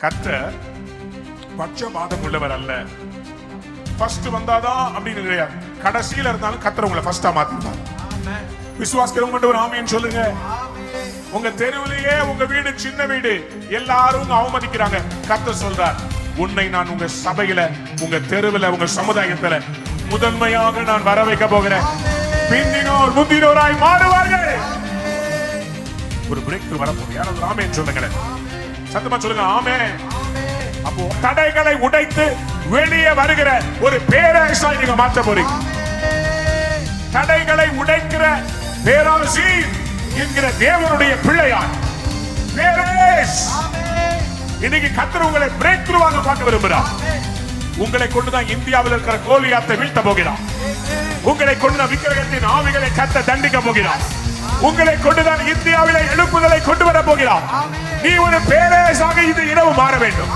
கர்த்தர் பட்சபாதம் உள்ளவர் அல்ல. ஃபர்ஸ்ட் வந்தாதான் அப்படின்னு கிடையாது. கடைசியில இருந்தாலும் கர்த்தர் உங்களை ஃபர்ஸ்டா மாத்திடுவார். விசுவாசிக்கிறவங்க ஒரு ஆமென் சொல்லுங்க. உங்க தெருவிலேயே உங்க வீடு சின்ன வீடு, எல்லாரும் அவமதிக்கிறாங்க. கர்த்தர் சொல்றார், உன்னை நான் உங்க சபையில, உங்க தெருவில், உங்க சமுதாயத்துல முதன்மையாக நான் வர வைக்க போகிறேன். பிந்தினோர் முந்தினோராய் மாறுவார்கள். ஒரு பிரேக் த்ரூ வரப்போகுது. யாராவது ஆமென் சொல்லுங்களேன். சத்தமா சொல்லுங்க ஆமென். அப்போ தடைகளை உடைத்து வெளியே வருகிற ஒரு பேரரசாய் நீங்க மாற்ற போறீங்க. தடைகளை உடைக்கிற பேரரசி என்கிற தேவனுடைய பிள்ளையார் பேரரஸ். இன்னைக்கு கர்த்தர் உங்களை பிரேக் த்ரூவாக பார்க்க விரும்புகிறார். உங்களை கொண்டுதான் இந்தியாவில் இருக்கிற கோலியாத்தை வீழ்த்த போகிறார். உங்களை கொண்டுதான் விக்கிரகத்தின் ஆவிகளை கர்த்தர் தண்டிக்க போகிறார். உங்களை கொண்டுதான் இந்தியாவிலே எழுப்புதலை கொண்டு வர போகிறார். நீ ஒரு பேரரசாக இந்த இரவு மாற வேண்டும்.